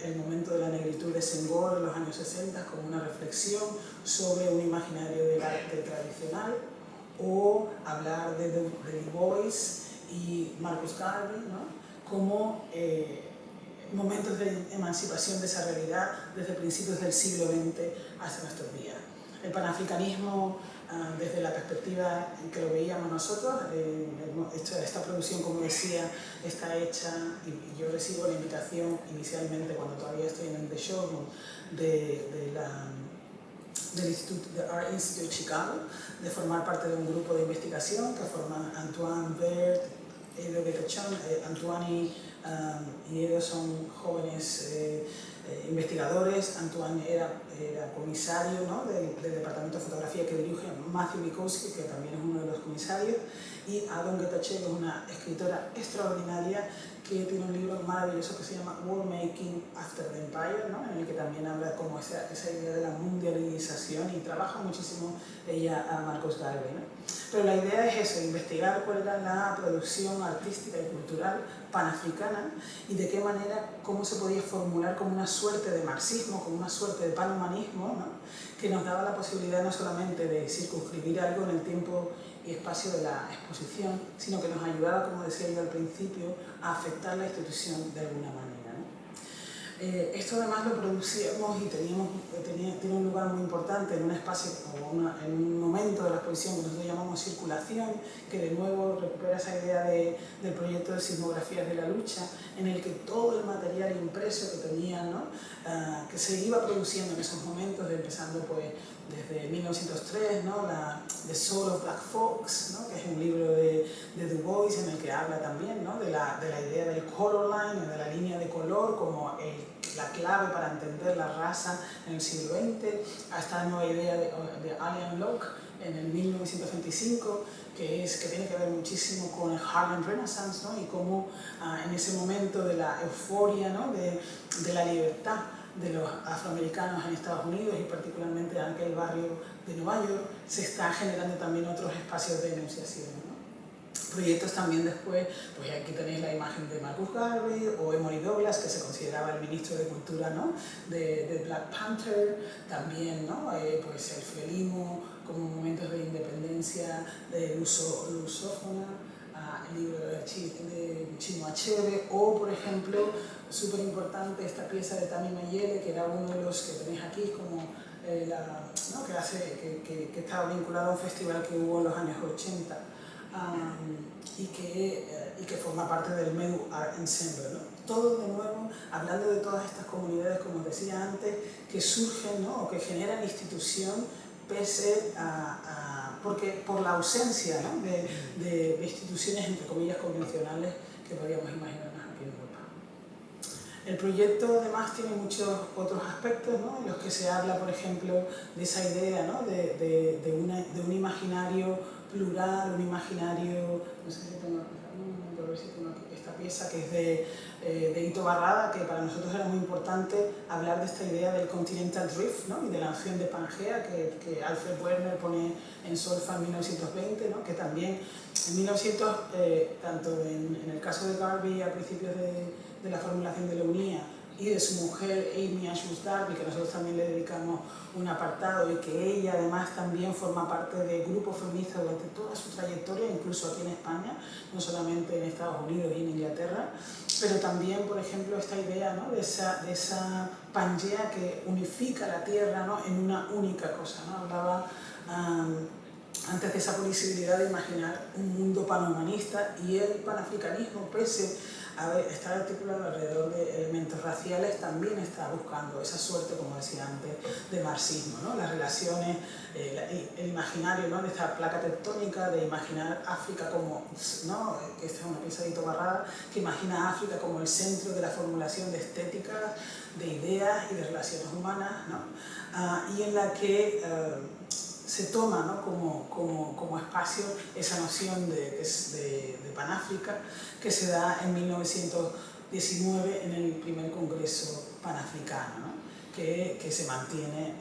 el momento de la negritud de Senghor en los años 60 como una reflexión sobre un imaginario del arte tradicional, o hablar de Du Bois y Marcus Garvey, ¿no?, como momentos de emancipación de esa realidad desde principios del siglo XX hasta nuestros días. El panafricanismo, desde la perspectiva en que lo veíamos nosotros, esta producción, como decía, está hecha, y yo recibo la invitación inicialmente cuando todavía estoy en el The Showroom del Art Institute Chicago, de formar parte de un grupo de investigación que forman Antoine Vert, Edo Getachon. Antoine y Edo son jóvenes investigadores. Antoine era comisario, ¿no?, del departamento de fotografía que dirige Matthew Mikowski, que también es uno de los comisarios, y Adon Getachew es una escritora extraordinaria que tiene un libro maravilloso que se llama War Making After the Empire, ¿no?, en el que también habla como esa idea de la mundialización, y trabaja muchísimo ella a Marcus Garvey, ¿no? Pero la idea es eso, investigar cuál era la producción artística y cultural panafricana y de qué manera, cómo se podía formular como una suerte de marxismo, como una suerte de panhumanismo, ¿no?, que nos daba la posibilidad no solamente de circunscribir algo en el tiempo y espacio de la exposición, sino que nos ayudaba, como decía yo al principio, a afectar la institución de alguna manera, ¿no? Esto además lo producíamos y tiene un lugar muy importante en un espacio o en un momento de la exposición que nosotros llamamos circulación, que de nuevo recupera esa idea del proyecto de sismografías de la lucha, en el que todo el material impreso que tenían, ¿no?, que se iba produciendo en esos momentos, empezando pues desde 1903, ¿no?, The Soul of Black Folks, ¿no?, que es un libro de Du Bois en el que habla también, ¿no?, de la idea del color line, de la línea de color como la clave para entender la raza en el siglo XX, a esta nueva idea de Alain Locke en el 1925, que tiene que ver muchísimo con el Harlem Renaissance, ¿no?, y cómo en ese momento de la euforia, ¿no?, de la libertad de los afroamericanos en Estados Unidos y particularmente en aquel barrio de Nueva York, se está generando también otros espacios de enunciación, ¿no? Proyectos también después, pues aquí tenéis la imagen de Marcus Garvey o Emory Douglas, que se consideraba el ministro de Cultura, ¿no?, de Black Panther, también, ¿no?, pues el Frelimo como momentos de independencia de lusófona, el libro de Chinua Achebe, o por ejemplo, súper importante esta pieza de Tami Mayele, que era uno de los que tenéis aquí, como ¿no?, que estaba vinculado a un festival que hubo en los años 80, y que forma parte del Medu Art Ensemble, ¿no? Todo de nuevo hablando de todas estas comunidades, como decía antes, que surgen, ¿no?, o que generan institución pese porque por la ausencia, ¿no?, de instituciones entre comillas convencionales que podríamos imaginarnos aquí en Europa. El proyecto además tiene muchos otros aspectos, ¿no?, en los que se habla, por ejemplo, de esa idea, ¿no?, de un imaginario plural, un imaginario, no sé si tengo aquí esta pieza que es de Ito Barrada, que para nosotros era muy importante hablar de esta idea del Continental Drift, ¿no?, y de la noción de Pangea que Alfred Werner pone en Solfa en 1920, ¿no?, que también en 1900, tanto en el caso de Garvey a principios de la formulación de la UNIA y de su mujer Amy Ashmus Darby, que nosotros también le dedicamos un apartado, y que ella además también forma parte del grupo feminista durante toda su trayectoria, incluso aquí en España, no solamente en Estados Unidos y en Inglaterra, pero también, por ejemplo, esta idea, ¿no?, de esa Pangea que unifica la tierra, ¿no?, en una única cosa, ¿no? Hablaba antes de esa posibilidad de imaginar un mundo panhumanista, y el panafricanismo, pese a estar articulado alrededor de elementos raciales, también está buscando esa suerte, como decía antes, de marxismo, ¿no? Las relaciones, el imaginario, ¿no?, de esta placa tectónica de imaginar África como, ¿no?, que esta es una pieza de Ito Barrada, que imagina a África como el centro de la formulación de estéticas, de ideas y de relaciones humanas, ¿no? Y en la que se toma, ¿no?, como espacio esa noción de Panáfrica, que se da en 1919 en el primer Congreso Panafricano, ¿no?, que se mantiene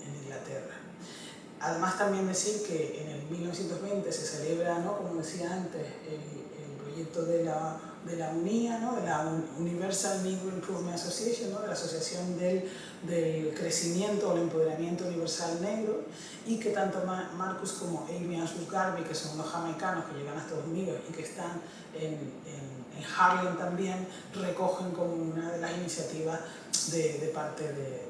en Inglaterra. Además, también decir que en el 1920 se celebra, ¿no?, como decía antes, el proyecto de la UNIA, ¿no?, de la Universal Negro Improvement Association, ¿no?, de la Asociación del Crecimiento o el Empoderamiento Universal Negro, y que tanto Marcus como Amy Ashmus Garvey, que son unos jamaicanos que llegan a Estados Unidos y que están en Harlem también, recogen como una de las iniciativas de parte de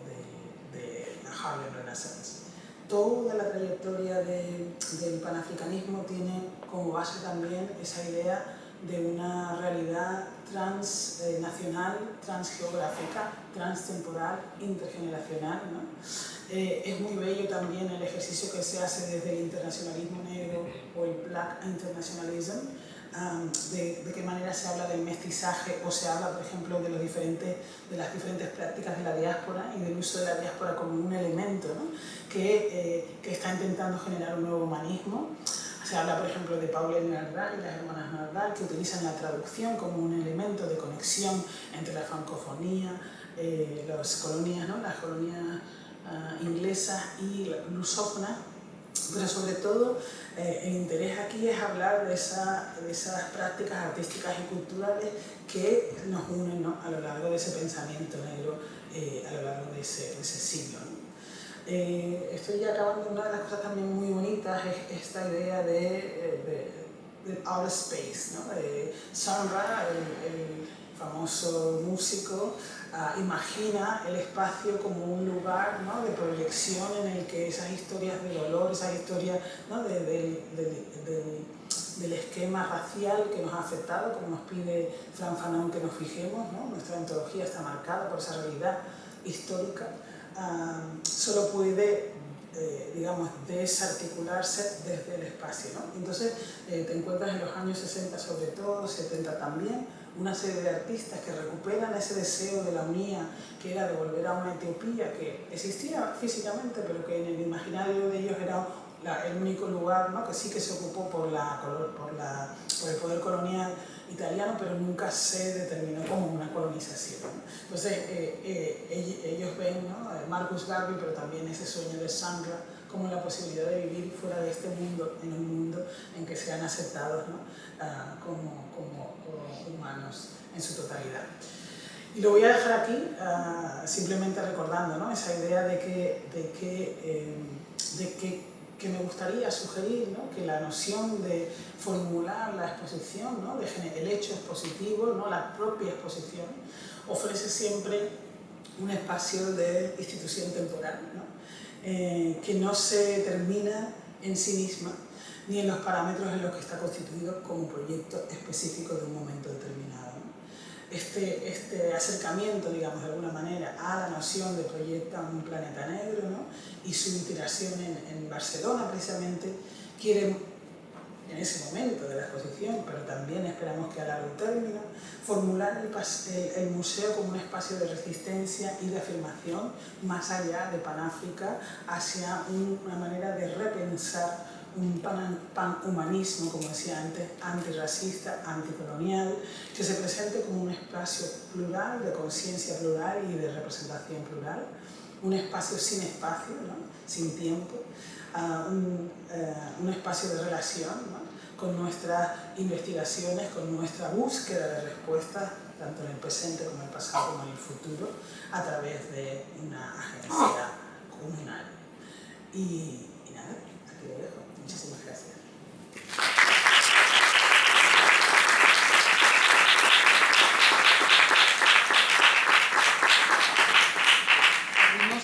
la Harlem Renaissance. Toda la trayectoria del panafricanismo tiene como base también esa idea de una realidad transnacional, transgeográfica, transtemporal, intergeneracional, ¿no? Es muy bello también el ejercicio que se hace desde el internacionalismo negro o el Black Internationalism, de qué manera se habla del mestizaje, o se habla, por ejemplo, de las diferentes prácticas de la diáspora y del uso de la diáspora como un elemento, ¿no?, que está intentando generar un nuevo humanismo. Se habla, por ejemplo, de Pauline Nardal y las hermanas Nardal, que utilizan la traducción como un elemento de conexión entre la francofonía, las colonias, ¿no?, las colonias inglesas y lusófonas, pero sobre todo el interés aquí es hablar de esas prácticas artísticas y culturales que nos unen, ¿no?, a lo largo de ese pensamiento negro, a lo largo de ese siglo, ¿no? Estoy ya acabando. Una de las cosas también muy bonitas es esta idea de outer space, ¿no? Sun Ra, el famoso músico, imagina el espacio como un lugar, ¿no?, de proyección en el que esas historias de dolor, esas historias, ¿no?, del esquema racial que nos ha afectado, como nos pide Fran Fanon que nos fijemos, ¿no? Nuestra ontología está marcada por esa realidad histórica. Solo puede, digamos, desarticularse desde el espacio, ¿no? Entonces te encuentras en los años 60, sobre todo, 70 también, una serie de artistas que recuperan ese deseo de la unía, que era de volver a una Etiopía que existía físicamente, pero que en el imaginario de ellos era el único lugar, ¿no?, que sí que se ocupó por el poder colonial italiano, pero nunca se determinó como una colonización, ¿no? Entonces ellos ven, ¿no?, Marcus Garvey, pero también ese sueño de Sun Ra, como la posibilidad de vivir fuera de este mundo, en un mundo en que sean aceptados, ¿no?, como humanos en su totalidad. Y lo voy a dejar aquí, simplemente recordando, ¿no?, esa idea de que me gustaría sugerir, ¿no?, que la noción de formular la exposición, ¿no?, el hecho expositivo, ¿no?, la propia exposición, ofrece siempre un espacio de institución temporal, ¿no?, que no se termina en sí misma, ni en los parámetros en los que está constituido como proyecto específico de un momento determinado, ¿no? Este acercamiento, digamos, de alguna manera, a la noción de Proyecta un planeta negro, ¿no?, y su iteración en Barcelona, precisamente, quiere, en ese momento de la exposición, pero también esperamos que a largo término, formular el museo como un espacio de resistencia y de afirmación más allá de Panáfrica, hacia una manera de repensar un panhumanismo, como decía antes, antirracista, anticolonial, que se presente como un espacio plural, de conciencia plural y de representación plural, un espacio sin espacio, ¿no? Sin tiempo, un espacio de relación, ¿no? Con nuestras investigaciones, con nuestra búsqueda de respuestas, tanto en el presente como en el pasado como en el futuro, a través de una agencia comunal. Y